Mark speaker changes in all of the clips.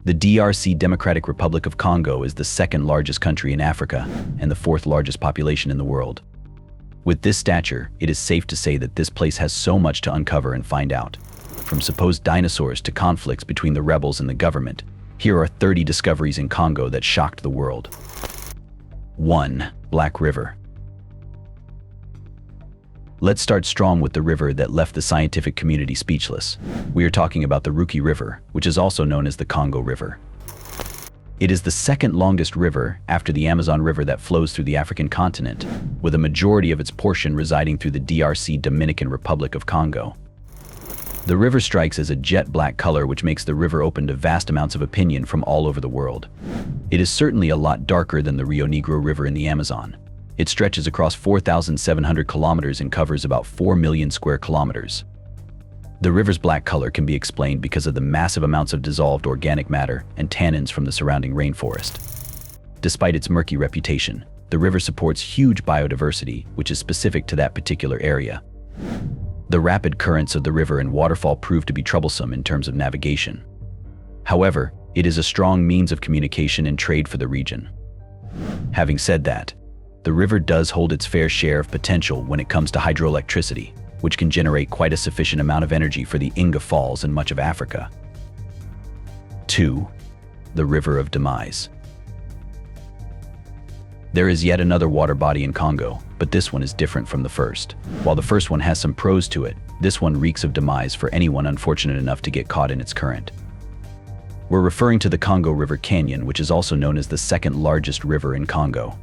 Speaker 1: The DRC Democratic Republic of Congo is the second largest country in Africa and the fourth largest population in the world. With this stature, it is safe to say that this place has so much to uncover and find out. From supposed dinosaurs to conflicts between the rebels and the government, here are 30 discoveries in Congo that shocked the world. 1. Black River. Let's start strong with the river that left the scientific community speechless. We are talking about the Ruki River, which is also known as the Congo River. It is the second longest river after the Amazon River that flows through the African continent, with a majority of its portion residing through the DRC Dominican Republic of Congo. The river strikes as a jet black color, which makes the river open to vast amounts of opinion from all over the world. It is certainly a lot darker than the Rio Negro River in the Amazon. It stretches across 4,700 kilometers and covers about 4 million square kilometers. The river's black color can be explained because of the massive amounts of dissolved organic matter and tannins from the surrounding rainforest. Despite its murky reputation, the river supports huge biodiversity, which is specific to that particular area. The rapid currents of the river and waterfall prove to be troublesome in terms of navigation. However, it is a strong means of communication and trade for the region. Having said that, the river does hold its fair share of potential when it comes to hydroelectricity, which can generate quite a sufficient amount of energy for the Inga Falls and much of Africa. 2. The River of Demise. There is yet another water body in Congo, but this one is different from the first. While the first one has some pros to it, this one reeks of demise for anyone unfortunate enough to get caught in its current. We're referring to the Congo River Canyon, which is also known as the second largest river in Congo.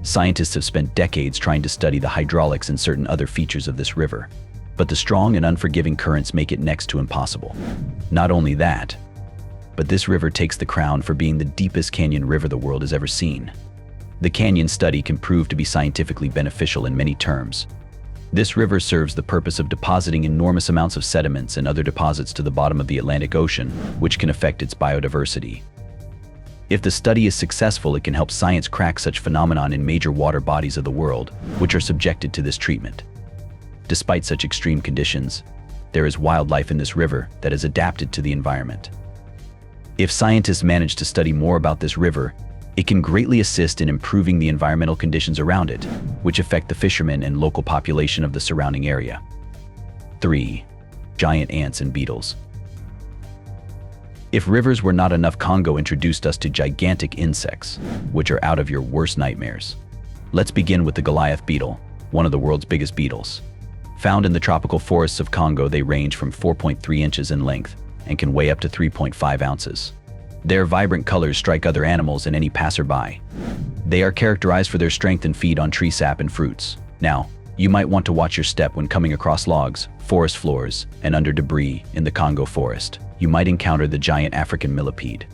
Speaker 1: Scientists have spent decades trying to study the hydraulics and certain other features of this river, but the strong and unforgiving currents make it next to impossible. Not only that, but this river takes the crown for being the deepest canyon river the world has ever seen. The canyon study can prove to be scientifically beneficial in many terms. This river serves the purpose of depositing enormous amounts of sediments and other deposits to the bottom of the Atlantic Ocean, which can affect its biodiversity. If the study is successful, it can help science crack such phenomenon in major water bodies of the world, which are subjected to this treatment. Despite such extreme conditions, there is wildlife in this river that is adapted to the environment. If scientists manage to study more about this river, it can greatly assist in improving the environmental conditions around it, which affect the fishermen and local population of the surrounding area. 3. Giant ants and beetles. If rivers were not enough, Congo introduced us to gigantic insects, which are out of your worst nightmares. Let's begin with the Goliath beetle, one of the world's biggest beetles. Found in the tropical forests of Congo, they range from 4.3 inches in length and can weigh up to 3.5 ounces. Their vibrant colors strike other animals and any passerby. They are characterized for their strength and feed on tree sap and fruits. Now, you might want to watch your step when coming across logs, forest floors, and under debris in the Congo forest. You might encounter the giant African millipede.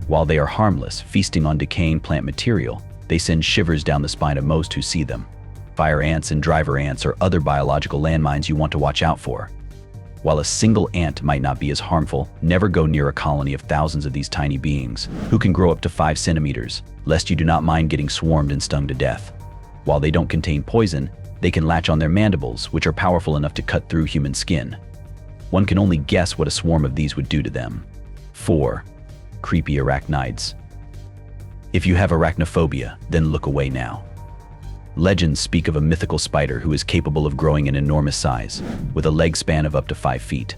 Speaker 1: While they are harmless, feasting on decaying plant material, they send shivers down the spine of most who see them. Fire ants and driver ants are other biological landmines you want to watch out for. While a single ant might not be as harmful, never go near a colony of thousands of these tiny beings, who can grow up to 5 centimeters, lest you do not mind getting swarmed and stung to death. While they don't contain poison, they can latch on their mandibles, which are powerful enough to cut through human skin. One can only guess what a swarm of these would do to them. 4. Creepy arachnids. If you have arachnophobia, then look away now. Legends speak of a mythical spider who is capable of growing an enormous size, with a leg span of up to 5 feet.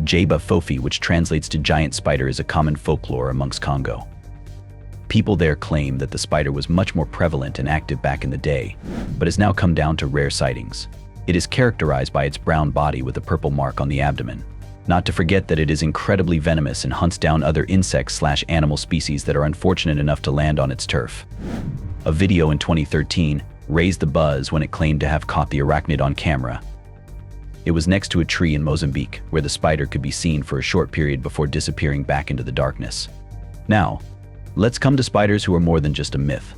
Speaker 1: Jaba fofi, which translates to giant spider, is a common folklore amongst Congo. People there claim that the spider was much more prevalent and active back in the day, but has now come down to rare sightings. It is characterized by its brown body with a purple mark on the abdomen. Not to forget that it is incredibly venomous and hunts down other insects/animal species that are unfortunate enough to land on its turf. A video in 2013 raised the buzz when it claimed to have caught the arachnid on camera. It was next to a tree in Mozambique, where the spider could be seen for a short period before disappearing back into the darkness. Now, let's come to spiders who are more than just a myth.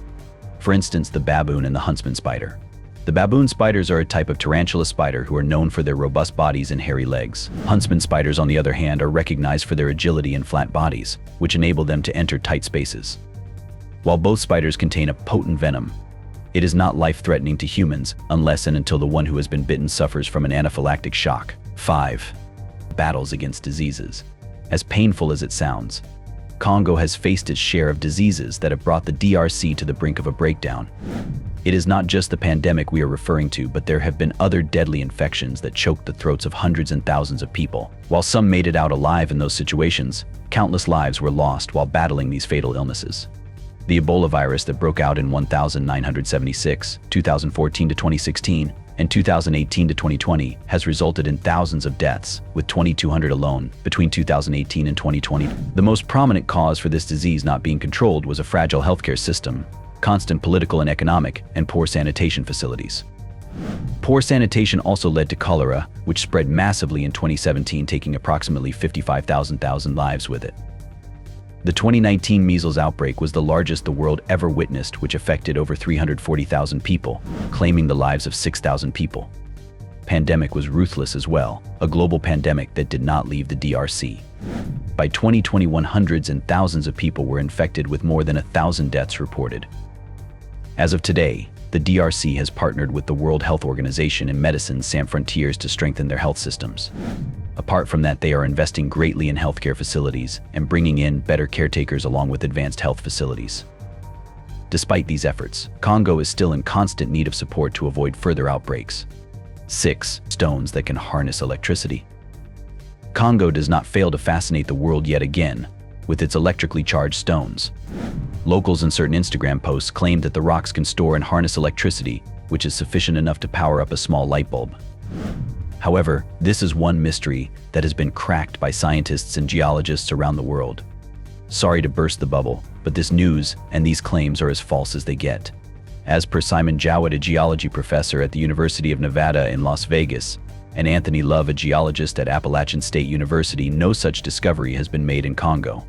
Speaker 1: For instance, the baboon and the huntsman spider. The baboon spiders are a type of tarantula spider who are known for their robust bodies and hairy legs. Huntsman spiders, on the other hand, are recognized for their agility and flat bodies, which enable them to enter tight spaces. While both spiders contain a potent venom, it is not life-threatening to humans unless and until the one who has been bitten suffers from an anaphylactic shock. 5. Battles against diseases. As painful as it sounds, Congo has faced its share of diseases that have brought the DRC to the brink of a breakdown. It is not just the pandemic we are referring to, but there have been other deadly infections that choked the throats of hundreds and thousands of people. While some made it out alive in those situations, countless lives were lost while battling these fatal illnesses. The Ebola virus that broke out in 1976, 2014 to 2016, and 2018 to 2020 has resulted in thousands of deaths, with 2,200 alone between 2018 and 2020. The most prominent cause for this disease not being controlled was a fragile healthcare system, constant political and economic, and poor sanitation facilities. Poor sanitation also led to cholera, which spread massively in 2017, taking approximately 55,000 lives with it. The 2019 measles outbreak was the largest the world ever witnessed, which affected over 340,000 people, claiming the lives of 6,000 people. Pandemic was ruthless as well, a global pandemic that did not leave the DRC. By 2021, hundreds and thousands of people were infected, with more than 1,000 deaths reported. As of today, the DRC has partnered with the World Health Organization and Médecins Sans Frontières to strengthen their health systems. Apart from that, they are investing greatly in healthcare facilities and bringing in better caretakers along with advanced health facilities. Despite these efforts, Congo is still in constant need of support to avoid further outbreaks. 6. Stones that can harness electricity. Congo does not fail to fascinate the world yet again with its electrically charged stones. Locals in certain Instagram posts claim that the rocks can store and harness electricity, which is sufficient enough to power up a small light bulb. However, this is one mystery that has been cracked by scientists and geologists around the world. Sorry to burst the bubble, but this news and these claims are as false as they get. As per Simon Jowett, a geology professor at the University of Nevada in Las Vegas, and Anthony Love, a geologist at Appalachian State University, no such discovery has been made in Congo.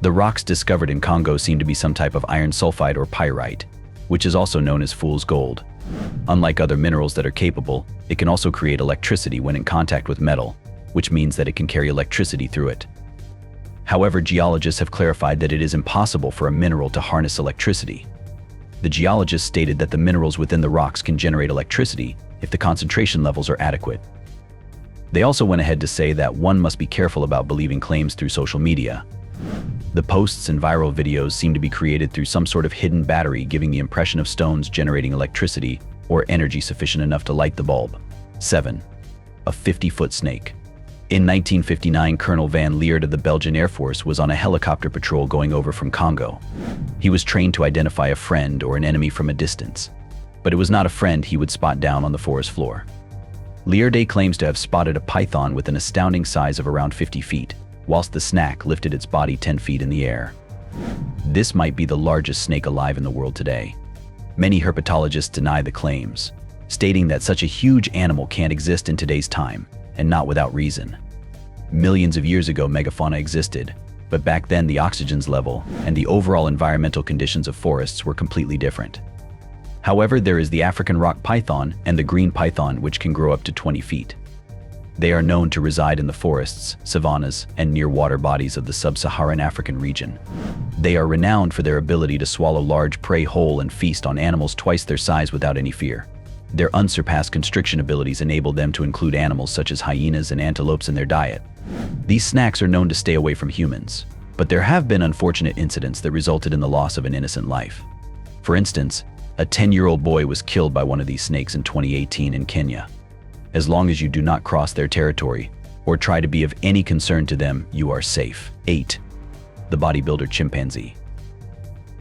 Speaker 1: The rocks discovered in Congo seem to be some type of iron sulfide or pyrite, which is also known as fool's gold. Unlike other minerals that are capable, it can also create electricity when in contact with metal, which means that it can carry electricity through it. However, geologists have clarified that it is impossible for a mineral to harness electricity. The geologists stated that the minerals within the rocks can generate electricity if the concentration levels are adequate. They also went ahead to say that one must be careful about believing claims through social media. The posts and viral videos seem to be created through some sort of hidden battery, giving the impression of stones generating electricity or energy sufficient enough to light the bulb. 7. A 50-foot snake. In 1959, Colonel Van Leert of the Belgian Air Force was on a helicopter patrol going over from Congo. He was trained to identify a friend or an enemy from a distance, but it was not a friend he would spot down on the forest floor. Leert claims to have spotted a python with an astounding size of around 50 feet, whilst the snack lifted its body 10 feet in the air. This might be the largest snake alive in the world today. Many herpetologists deny the claims, stating that such a huge animal can't exist in today's time, and not without reason. Millions of years ago, megafauna existed, but back then the oxygen level and the overall environmental conditions of forests were completely different. However, there is the African rock python and the green python, which can grow up to 20 feet. They are known to reside in the forests, savannas, and near water bodies of the sub-Saharan African region. They are renowned for their ability to swallow large prey whole and feast on animals twice their size without any fear. Their unsurpassed constriction abilities enable them to include animals such as hyenas and antelopes in their diet. These snacks are known to stay away from humans, but there have been unfortunate incidents that resulted in the loss of an innocent life. For instance, a 10-year-old boy was killed by one of these snakes in 2018 in Kenya. As long as you do not cross their territory or try to be of any concern to them, you are safe. 8. The bodybuilder chimpanzee.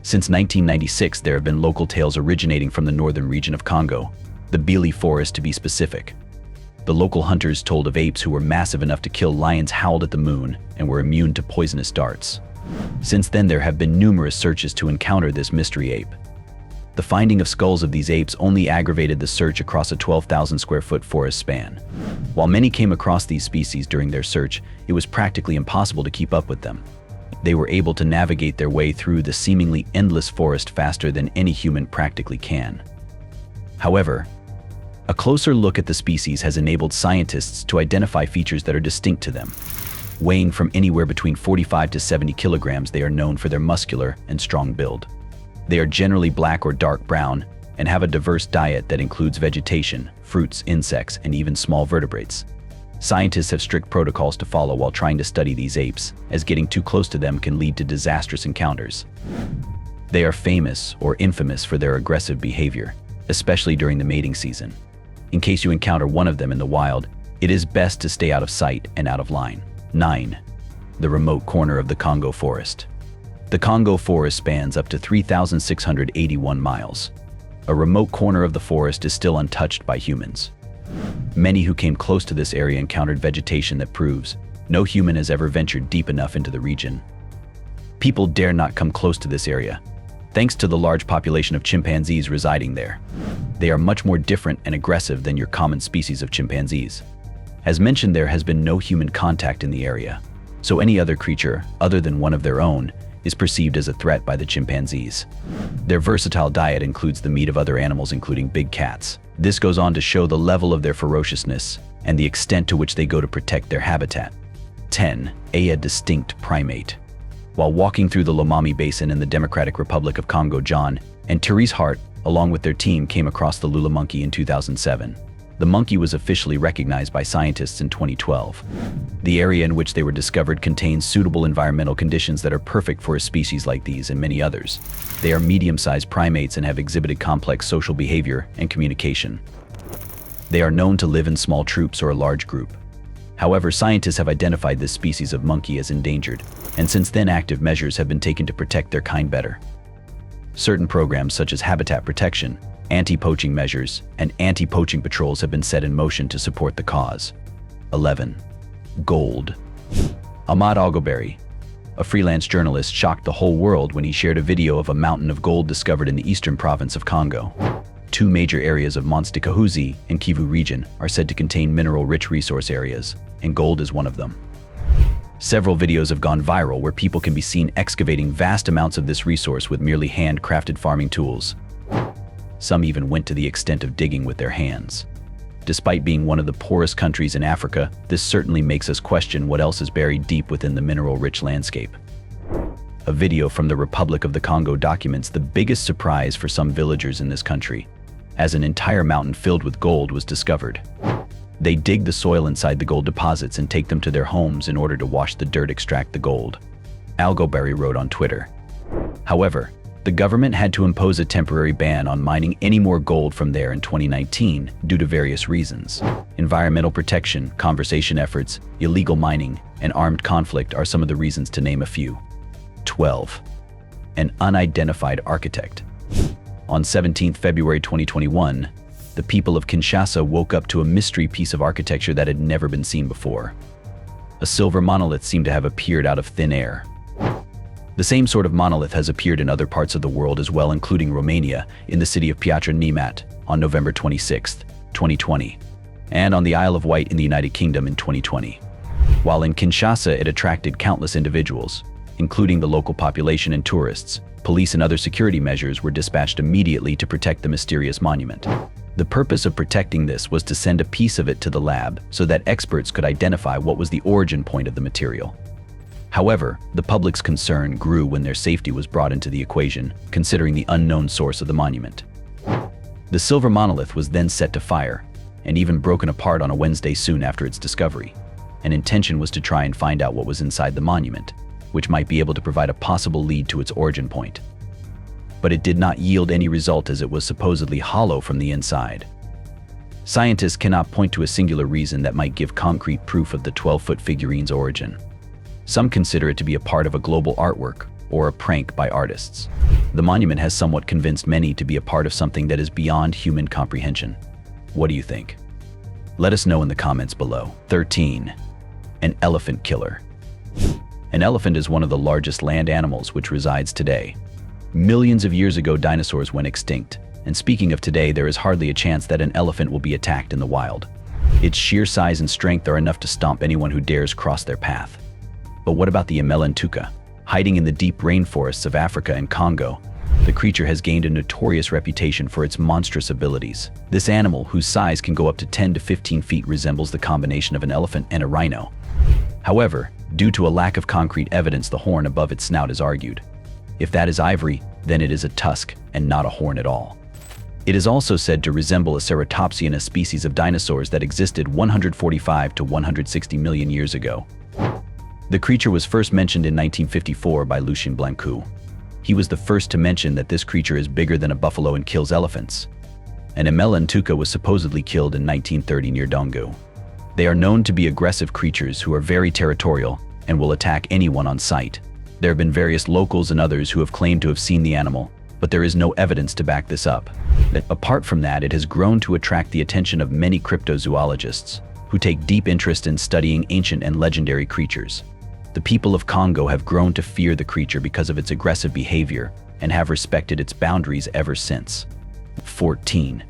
Speaker 1: Since 1996, there have been local tales originating from the northern region of Congo, the Bili Forest to be specific. The local hunters told of apes who were massive enough to kill lions, howled at the moon, and were immune to poisonous darts. Since then, there have been numerous searches to encounter this mystery ape. The finding of skulls of these apes only aggravated the search across a 12,000 square foot forest span. While many came across these species during their search, it was practically impossible to keep up with them. They were able to navigate their way through the seemingly endless forest faster than any human practically can. However, a closer look at the species has enabled scientists to identify features that are distinct to them. Weighing from anywhere between 45 to 70 kilograms, they are known for their muscular and strong build. They are generally black or dark brown and have a diverse diet that includes vegetation, fruits, insects, and even small vertebrates. Scientists have strict protocols to follow while trying to study these apes, as getting too close to them can lead to disastrous encounters. They are famous or infamous for their aggressive behavior, especially during the mating season. In case you encounter one of them in the wild, it is best to stay out of sight and out of line. 9. The remote corner of the Congo forest. The Congo forest spans up to 3,681 miles. A remote corner of the forest is still untouched by humans. Many who came close to this area encountered vegetation that proves no human has ever ventured deep enough into the region. People dare not come close to this area, thanks to the large population of chimpanzees residing there. They are much more different and aggressive than your common species of chimpanzees. As mentioned, there has been no human contact in the area, so any other creature, other than one of their own, is perceived as a threat by the chimpanzees. Their versatile diet includes the meat of other animals, including big cats. This goes on to show the level of their ferociousness and the extent to which they go to protect their habitat. 10. A distinct primate. While walking through the Lomami Basin in the Democratic Republic of Congo, John and Therese Hart, along with their team, came across the Lula monkey in 2007. The monkey was officially recognized by scientists in 2012. The area in which they were discovered contains suitable environmental conditions that are perfect for a species like these and many others. They are medium-sized primates and have exhibited complex social behavior and communication. They are known to live in small troops or a large group. However, scientists have identified this species of monkey as endangered, and since then active measures have been taken to protect their kind better. Certain programs such as habitat protection, anti-poaching measures, and anti-poaching patrols have been set in motion to support the cause. 11. Gold. Ahmad Algoberi, a freelance journalist, shocked the whole world when he shared a video of a mountain of gold discovered in the eastern province of Congo. Two major areas of Mons de Kahuzi and Kivu region are said to contain mineral-rich resource areas, and gold is one of them. Several videos have gone viral where people can be seen excavating vast amounts of this resource with merely hand-crafted farming tools. Some even went to the extent of digging with their hands. Despite being one of the poorest countries in Africa, this certainly makes us question what else is buried deep within the mineral-rich landscape. A video from the Republic of the Congo documents the biggest surprise for some villagers in this country, as an entire mountain filled with gold was discovered. They dig the soil inside the gold deposits and take them to their homes in order to wash the dirt, extract the gold. Algoberi wrote on Twitter. However, the government had to impose a temporary ban on mining any more gold from there in 2019 due to various reasons. Environmental protection, conservation efforts, illegal mining, and armed conflict are some of the reasons, to name a few. 12. An unidentified architect. On 17 February 2021, the people of Kinshasa woke up to a mystery piece of architecture that had never been seen before. A silver monolith seemed to have appeared out of thin air. The same sort of monolith has appeared in other parts of the world as well, including Romania, in the city of Piatra Neamat on November 26, 2020, and on the Isle of Wight in the United Kingdom in 2020. While in Kinshasa, it attracted countless individuals, including the local population and tourists. Police and other security measures were dispatched immediately to protect the mysterious monument. The purpose of protecting this was to send a piece of it to the lab so that experts could identify what was the origin point of the material. However, the public's concern grew when their safety was brought into the equation, considering the unknown source of the monument. The silver monolith was then set to fire, and even broken apart on a Wednesday soon after its discovery. An intention was to try and find out what was inside the monument, which might be able to provide a possible lead to its origin point. But it did not yield any result, as it was supposedly hollow from the inside. Scientists cannot point to a singular reason that might give concrete proof of the 12-foot figurine's origin. Some consider it to be a part of a global artwork or a prank by artists. The monument has somewhat convinced many to be a part of something that is beyond human comprehension. What do you think? Let us know in the comments below. 13. An elephant killer. An elephant is one of the largest land animals which resides today. Millions of years ago, dinosaurs went extinct, and speaking of today, there is hardly a chance that an elephant will be attacked in the wild. Its sheer size and strength are enough to stomp anyone who dares cross their path. But what about the Emelentuka? Hiding in the deep rainforests of Africa and Congo, the creature has gained a notorious reputation for its monstrous abilities. This animal, whose size can go up to 10 to 15 feet, resembles the combination of an elephant and a rhino. However, due to a lack of concrete evidence, the horn above its snout is argued. If that is ivory, then it is a tusk and not a horn at all. It is also said to resemble a ceratopsian, a species of dinosaurs that existed 145 to 160 million years ago. The creature was first mentioned in 1954 by Lucien Blancou. He was the first to mention that this creature is bigger than a buffalo and kills elephants. An Emela Ntuka was supposedly killed in 1930 near Dongu. They are known to be aggressive creatures who are very territorial and will attack anyone on sight. There have been various locals and others who have claimed to have seen the animal, but there is no evidence to back this up. Apart from that, it has grown to attract the attention of many cryptozoologists who take deep interest in studying ancient and legendary creatures. The people of Congo have grown to fear the creature because of its aggressive behavior and have respected its boundaries ever since. 14.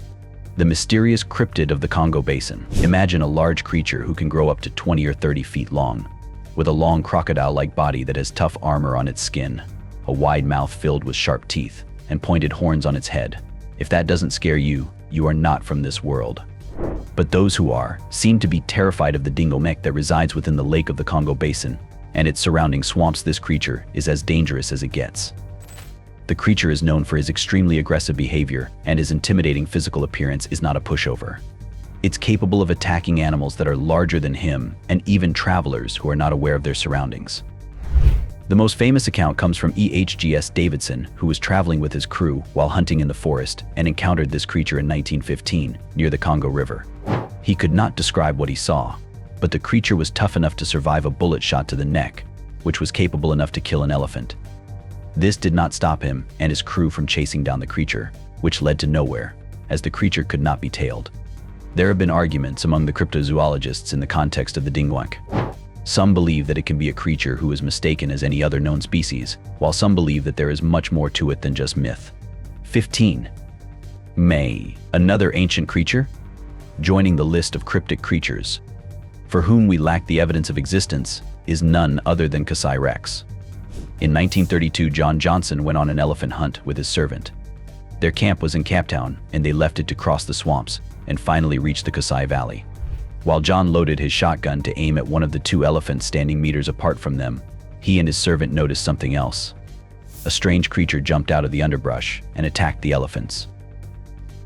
Speaker 1: The mysterious cryptid of the Congo Basin. Imagine a large creature who can grow up to 20 or 30 feet long, with a long crocodile-like body that has tough armor on its skin, a wide mouth filled with sharp teeth, and pointed horns on its head. If that doesn't scare you, you are not from this world. But those who are seem to be terrified of the dingomek that resides within the lake of the Congo Basin and its surrounding swamps. This creature is as dangerous as it gets. The creature is known for his extremely aggressive behavior, and his intimidating physical appearance is not a pushover. It's capable of attacking animals that are larger than him and even travelers who are not aware of their surroundings. The most famous account comes from E.H.G.S. Davidson, who was traveling with his crew while hunting in the forest and encountered this creature in 1915 near the Congo River. He could not describe what he saw, but the creature was tough enough to survive a bullet shot to the neck, which was capable enough to kill an elephant. This did not stop him and his crew from chasing down the creature, which led to nowhere, as the creature could not be tailed. There have been arguments among the cryptozoologists in the context of the dingoek. Some believe that it can be a creature who is mistaken as any other known species, while some believe that there is much more to it than just myth. 15. May, another ancient creature? Joining the list of cryptic creatures, for whom we lack the evidence of existence, is none other than Kasai Rex. In 1932, John Johnson went on an elephant hunt with his servant. Their camp was in Cape Town, and they left it to cross the swamps and finally reached the Kasai Valley. While John loaded his shotgun to aim at one of the two elephants standing meters apart from them, he and his servant noticed something else. A strange creature jumped out of the underbrush and attacked the elephants.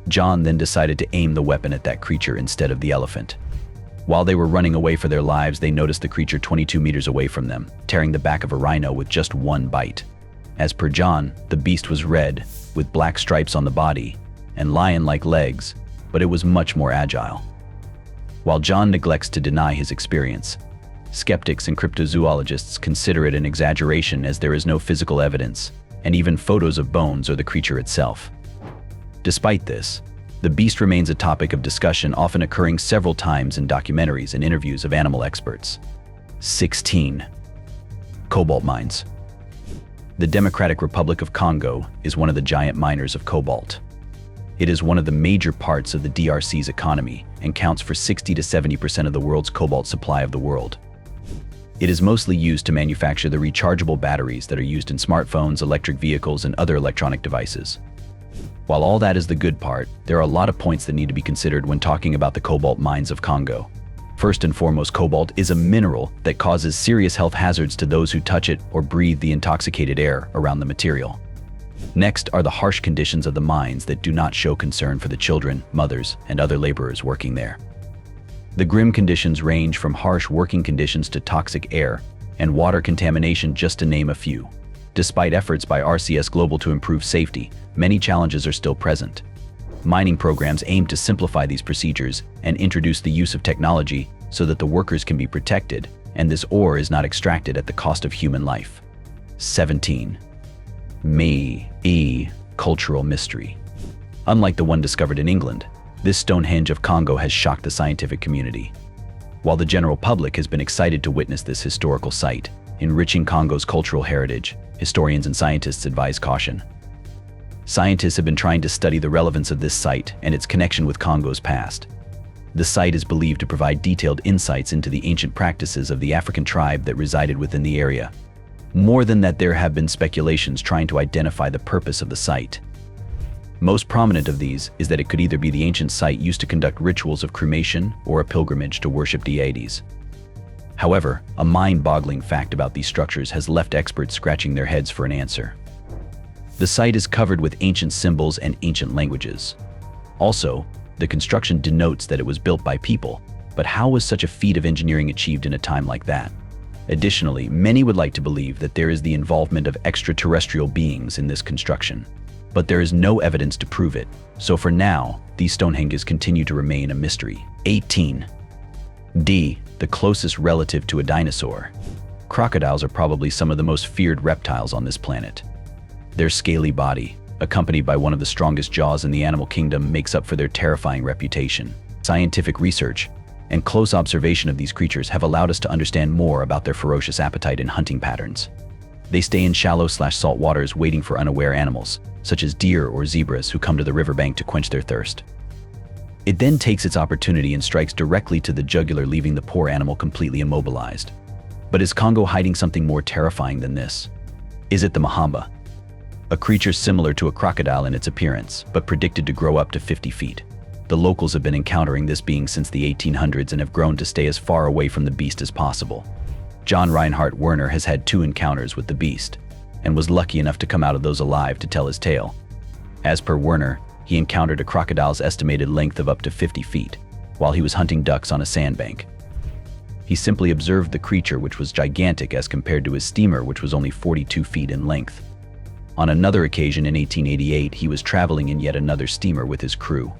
Speaker 1: John then decided to aim the weapon at that creature instead of the elephant. While they were running away for their lives, they noticed the creature 22 meters away from them, tearing the back of a rhino with just one bite. As per John, the beast was red, with black stripes on the body, and lion-like legs, but it was much more agile. While John neglects to deny his experience, skeptics and cryptozoologists consider it an exaggeration as there is no physical evidence, and even photos of bones or the creature itself. Despite this, the beast remains a topic of discussion, often occurring several times in documentaries and interviews of animal experts. 16. Cobalt mines. The Democratic Republic of Congo is one of the giant miners of cobalt. It is one of the major parts of the DRC's economy and counts for 60 to 70% of the world's cobalt supply of the world. It is mostly used to manufacture the rechargeable batteries that are used in smartphones, electric vehicles, and other electronic devices. While all that is the good part, there are a lot of points that need to be considered when talking about the cobalt mines of Congo. First and foremost, cobalt is a mineral that causes serious health hazards to those who touch it or breathe the intoxicated air around the material. Next are the harsh conditions of the mines that do not show concern for the children, mothers, and other laborers working there. The grim conditions range from harsh working conditions to toxic air and water contamination, just to name a few. Despite efforts by RCS Global to improve safety, many challenges are still present. Mining programs aim to simplify these procedures and introduce the use of technology so that the workers can be protected and this ore is not extracted at the cost of human life. 17. Cultural mystery. Unlike the one discovered in England, this Stonehenge of Congo has shocked the scientific community. While the general public has been excited to witness this historical site, enriching Congo's cultural heritage, historians and scientists advise caution. Scientists have been trying to study the relevance of this site and its connection with Congo's past. The site is believed to provide detailed insights into the ancient practices of the African tribe that resided within the area. More than that, there have been speculations trying to identify the purpose of the site. Most prominent of these is that it could either be the ancient site used to conduct rituals of cremation or a pilgrimage to worship deities. However, a mind-boggling fact about these structures has left experts scratching their heads for an answer. The site is covered with ancient symbols and ancient languages. Also, the construction denotes that it was built by people, but how was such a feat of engineering achieved in a time like that? Additionally, many would like to believe that there is the involvement of extraterrestrial beings in this construction, but there is no evidence to prove it, so for now, these Stonehenges continue to remain a mystery. 18. D. The closest relative to a dinosaur. Crocodiles are probably some of the most feared reptiles on this planet. Their scaly body, accompanied by one of the strongest jaws in the animal kingdom, makes up for their terrifying reputation. Scientific research and close observation of these creatures have allowed us to understand more about their ferocious appetite and hunting patterns. They stay in shallow/salt waters waiting for unaware animals, such as deer or zebras who come to the riverbank to quench their thirst. It then takes its opportunity and strikes directly to the jugular, leaving the poor animal completely immobilized. But is Congo hiding something more terrifying than this? Is it the Mamba? A creature similar to a crocodile in its appearance, but predicted to grow up to 50 feet. The locals have been encountering this being since the 1800s and have grown to stay as far away from the beast as possible. John Reinhard Werner has had 2 encounters with the beast, and was lucky enough to come out of those alive to tell his tale. As per Werner, he encountered a crocodile's estimated length of up to 50 feet, while he was hunting ducks on a sandbank. He simply observed the creature, which was gigantic as compared to his steamer, which was only 42 feet in length. On another occasion in 1888, he was traveling in yet another steamer with his crew,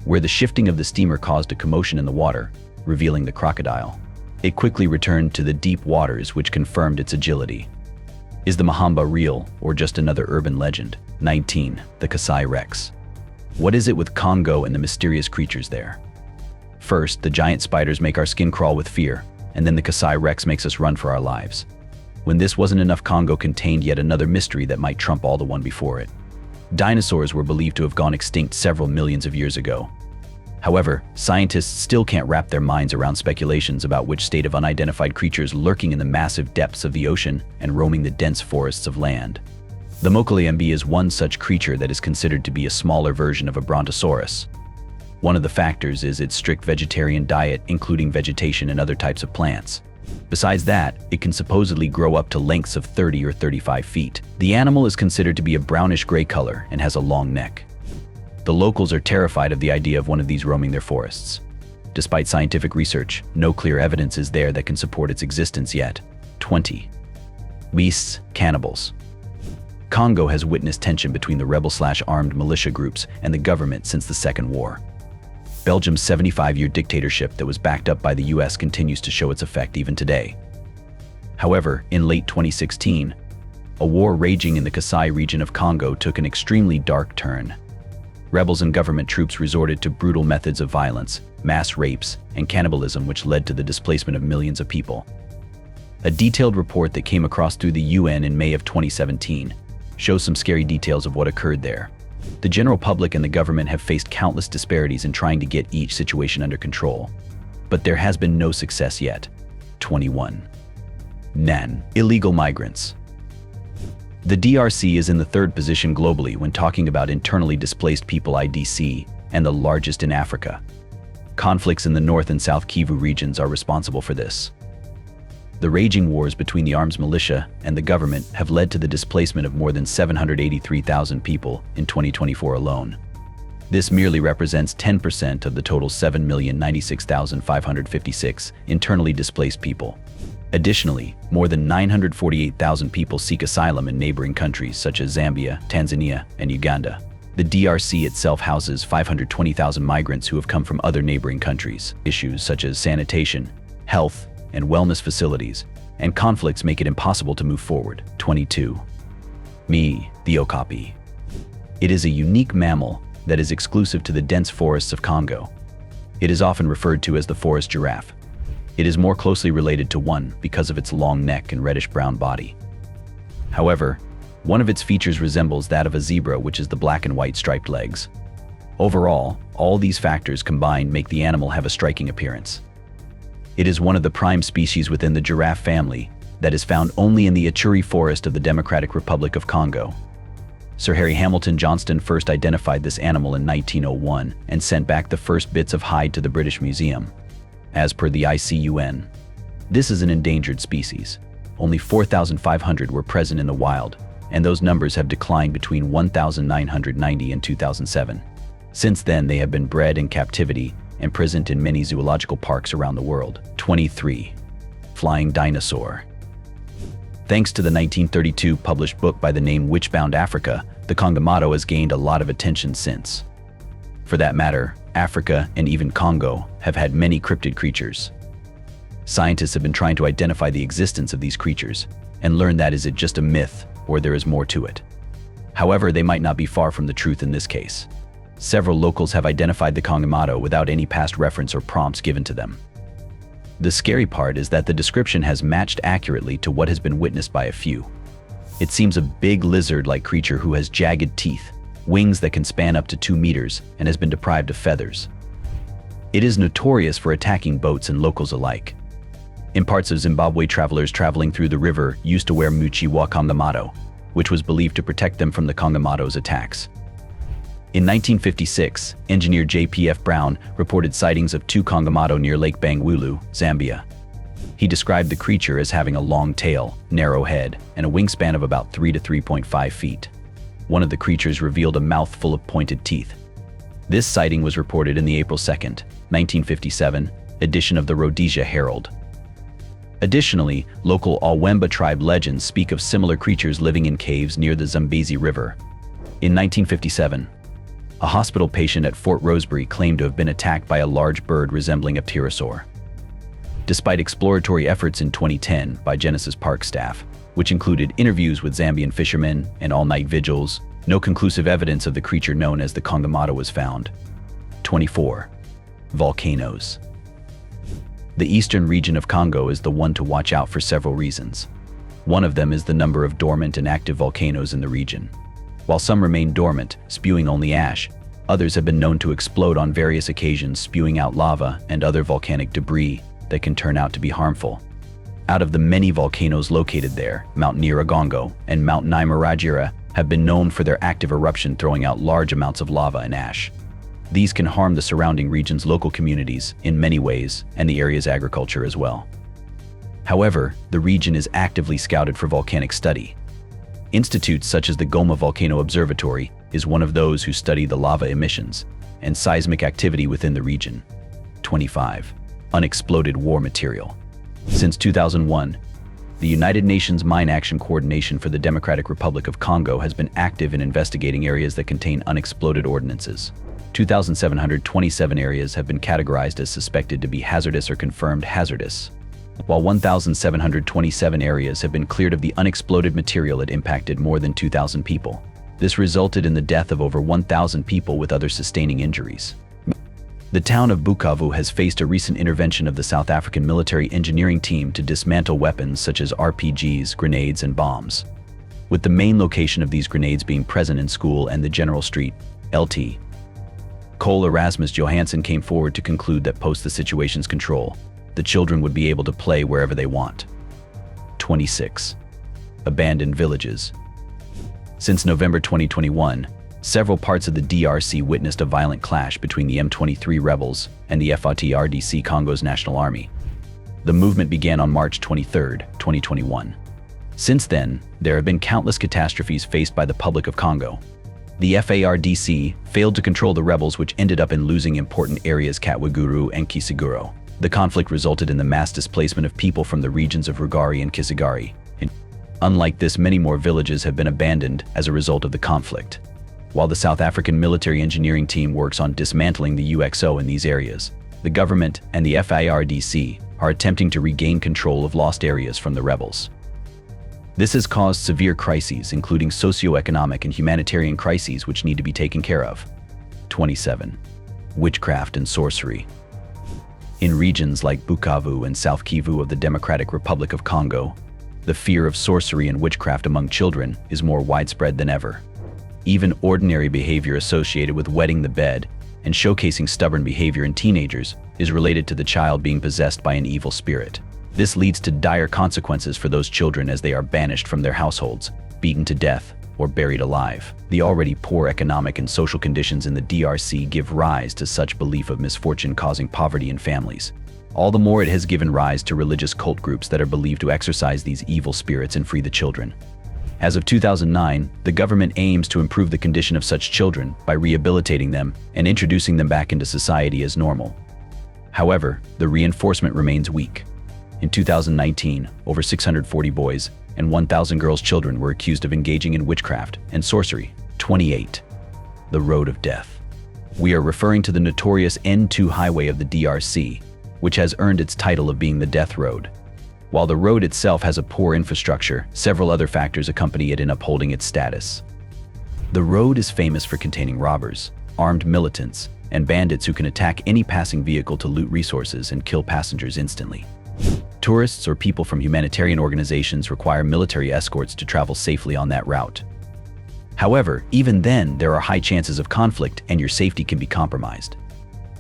Speaker 1: where the shifting of the steamer caused a commotion in the water, revealing the crocodile. It quickly returned to the deep waters, which confirmed its agility. Is the Mamba real, or just another urban legend? 19. The Kasai Rex. What is it with Congo and the mysterious creatures there? First, the giant spiders make our skin crawl with fear, and then the Kasai Rex makes us run for our lives. When this wasn't enough, Congo contained yet another mystery that might trump all the one before it. Dinosaurs were believed to have gone extinct several millions of years ago. However, scientists still can't wrap their minds around speculations about which state of unidentified creatures lurking in the massive depths of the ocean and roaming the dense forests of land. The Mokoleambi is one such creature that is considered to be a smaller version of a brontosaurus. One of the factors is its strict vegetarian diet, including vegetation and other types of plants. Besides that, it can supposedly grow up to lengths of 30 or 35 feet. The animal is considered to be a brownish-gray color and has a long neck. The locals are terrified of the idea of one of these roaming their forests. Despite scientific research, no clear evidence is there that can support its existence yet. 20. Beasts, cannibals. Congo has witnessed tension between the rebel/armed militia groups and the government since the Second War. Belgium's 75-year dictatorship that was backed up by the US continues to show its effect even today. However, in late 2016, a war raging in the Kasai region of Congo took an extremely dark turn. Rebels and government troops resorted to brutal methods of violence, mass rapes, and cannibalism, which led to the displacement of millions of people. A detailed report that came across through the UN in May of 2017 shows some scary details of what occurred there. The general public and the government have faced countless disparities in trying to get each situation under control, but there has been no success yet. 21. Nan, illegal migrants. The DRC is in the 3rd position globally when talking about internally displaced people (IDC) and the largest in Africa. Conflicts in the North and South Kivu regions are responsible for this. The raging wars between the armed militia and the government have led to the displacement of more than 783,000 people in 2024 alone. This merely represents 10% of the total 7,096,556 internally displaced people. Additionally, more than 948,000 people seek asylum in neighboring countries such as Zambia, Tanzania, and Uganda. The DRC itself houses 520,000 migrants who have come from other neighboring countries. Issues such as sanitation, health, and wellness facilities, and conflicts make it impossible to move forward. 22. The okapi. It is a unique mammal that is exclusive to the dense forests of Congo. It is often referred to as the forest giraffe. It is more closely related to one because of its long neck and reddish-brown body. However, one of its features resembles that of a zebra, which is the black and white striped legs. Overall, all these factors combined make the animal have a striking appearance. It is one of the prime species within the giraffe family that is found only in the Ituri forest of the Democratic Republic of Congo. Sir Harry Hamilton Johnston first identified this animal in 1901 and sent back the first bits of hide to the British Museum. As per the ICUN, this is an endangered species. Only 4,500 were present in the wild, and those numbers have declined between 1,990 and 2007. Since then, they have been bred in captivity and present in many zoological parks around the world. 23. Flying dinosaur. Thanks to the 1932 published book by the name Witchbound Africa, the Kongomato has gained a lot of attention since. For that matter, Africa and even Congo have had many cryptid creatures. Scientists have been trying to identify the existence of these creatures and learn that is it just a myth or there is more to it. However, they might not be far from the truth in this case. Several locals have identified the Kongomato without any past reference or prompts given to them. The scary part is that the description has matched accurately to what has been witnessed by a few. It seems a big lizard-like creature who has jagged teeth, wings that can span up to 2 meters, and has been deprived of feathers. It is notorious for attacking boats and locals alike. In parts of Zimbabwe, travelers traveling through the river used to wear muchi wa Kongomato, which was believed to protect them from the Kongomato's attacks. In 1956, engineer J.P.F. Brown reported sightings of 2 Kongomato near Lake Bangweulu, Zambia. He described the creature as having a long tail, narrow head, and a wingspan of about 3 to 3.5 feet. One of the creatures revealed a mouth full of pointed teeth. This sighting was reported in the April 2, 1957, edition of the Rhodesia Herald. Additionally, local Awemba tribe legends speak of similar creatures living in caves near the Zambezi River. In 1957, a hospital patient at Fort Rosebery claimed to have been attacked by a large bird resembling a pterosaur. Despite exploratory efforts in 2010 by Genesis Park staff, which included interviews with Zambian fishermen and all-night vigils, no conclusive evidence of the creature known as the Kongomato was found. 24. Volcanoes. The eastern region of Congo is the one to watch out for several reasons. One of them is the number of dormant and active volcanoes in the region. While some remain dormant, spewing only ash, others have been known to explode on various occasions, spewing out lava and other volcanic debris that can turn out to be harmful. Out of the many volcanoes located there, Mount Nyiragongo and Mount Nyamuragira have been known for their active eruption, throwing out large amounts of lava and ash. These can harm the surrounding region's local communities in many ways, and the area's agriculture as well. However, the region is actively scouted for volcanic study. Institutes such as the Goma Volcano Observatory is one of those who study the lava emissions and seismic activity within the region. 25. Unexploded war material. Since 2001, the United Nations Mine Action Coordination for the Democratic Republic of Congo has been active in investigating areas that contain unexploded ordnances. 2,727 areas have been categorized as suspected to be hazardous or confirmed hazardous, while 1,727 areas have been cleared of the unexploded material that impacted more than 2,000 people. This resulted in the death of over 1,000 people with other sustaining injuries. The town of Bukavu has faced a recent intervention of the South African military engineering team to dismantle weapons such as RPGs, grenades, and bombs, with the main location of these grenades being present in school and the General Street, LT. Cole Erasmus Johansson came forward to conclude that post the situation's control, the children would be able to play wherever they want. 26. Abandoned villages. Since November 2021, several parts of the DRC witnessed a violent clash between the M23 rebels and the FARDC, Congo's national army. The movement began on March 23, 2021. Since then, there have been countless catastrophes faced by the Republic of Congo. The FARDC failed to control the rebels, which ended up in losing important areas Katwiguru and Kisiguro. The conflict resulted in the mass displacement of people from the regions of Rugari and Kisigari. Unlike this, many more villages have been abandoned as a result of the conflict. While the South African military engineering team works on dismantling the UXO in these areas, the government and the FARDC are attempting to regain control of lost areas from the rebels. This has caused severe crises, including socioeconomic and humanitarian crises, which need to be taken care of. 27. Witchcraft and sorcery. In regions like Bukavu and South Kivu of the Democratic Republic of Congo, the fear of sorcery and witchcraft among children is more widespread than ever. Even ordinary behavior associated with wetting the bed and showcasing stubborn behavior in teenagers is related to the child being possessed by an evil spirit. This leads to dire consequences for those children as they are banished from their households, beaten to death, or buried alive. The already poor economic and social conditions in the DRC give rise to such belief of misfortune causing poverty in families. All the more it has given rise to religious cult groups that are believed to exorcise these evil spirits and free the children. As of 2009, the government aims to improve the condition of such children by rehabilitating them and introducing them back into society as normal. However, the reinforcement remains weak. In 2019, over 640 boys and 1,000 girls' children were accused of engaging in witchcraft and sorcery. 28. The Road of Death. We are referring to the notorious N2 highway of the DRC, which has earned its title of being the Death Road. While the road itself has a poor infrastructure, several other factors accompany it in upholding its status. The road is famous for containing robbers, armed militants, and bandits who can attack any passing vehicle to loot resources and kill passengers instantly. Tourists or people from humanitarian organizations require military escorts to travel safely on that route. However, even then, there are high chances of conflict and your safety can be compromised.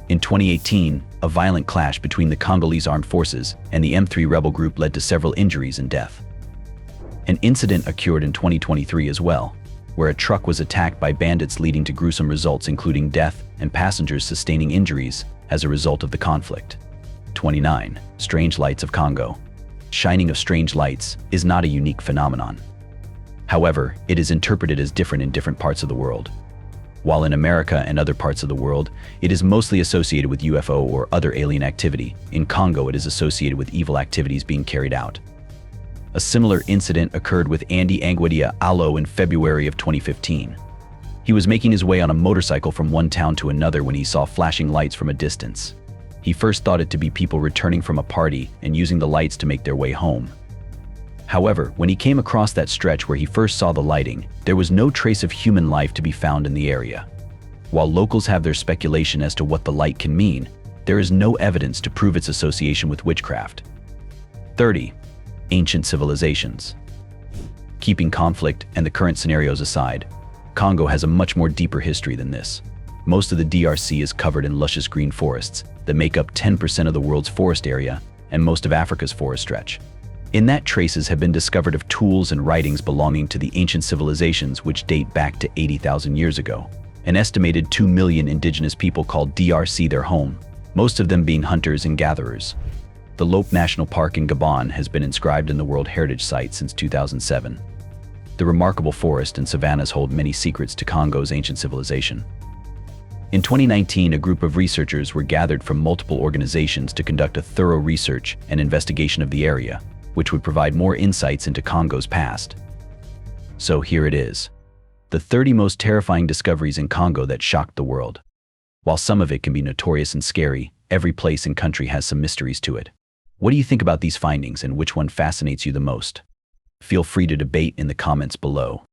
Speaker 1: In 2018, a violent clash between the Congolese armed forces and the M3 rebel group led to several injuries and death. An incident occurred in 2023 as well, where a truck was attacked by bandits leading to gruesome results including death and passengers sustaining injuries as a result of the conflict. 29. Strange lights of Congo. Shining of strange lights is not a unique phenomenon. However, it is interpreted as different in different parts of the world. While in America and other parts of the world, it is mostly associated with UFO or other alien activity, in Congo it is associated with evil activities being carried out. A similar incident occurred with Andy Angwadia Allo in February of 2015. He was making his way on a motorcycle from one town to another when he saw flashing lights from a distance. He first thought it to be people returning from a party and using the lights to make their way home. However, when he came across that stretch where he first saw the lighting, there was no trace of human life to be found in the area. While locals have their speculation as to what the light can mean, there is no evidence to prove its association with witchcraft. 30. Ancient civilizations. Keeping conflict and the current scenarios aside, Congo has a much more deeper history than this. Most of the DRC is covered in luscious green forests that make up 10% of the world's forest area and most of Africa's forest stretch. In that, traces have been discovered of tools and writings belonging to the ancient civilizations which date back to 80,000 years ago. An estimated 2 million indigenous people called DRC their home, most of them being hunters and gatherers. The Lope National Park in Gabon has been inscribed in the World Heritage Site since 2007. The remarkable forest and savannas hold many secrets to Congo's ancient civilization. In 2019, a group of researchers were gathered from multiple organizations to conduct a thorough research and investigation of the area, which would provide more insights into Congo's past. So here it is. The 30 most terrifying discoveries in Congo that shocked the world. While some of it can be notorious and scary, every place and country has some mysteries to it. What do you think about these findings and which one fascinates you the most? Feel free to debate in the comments below.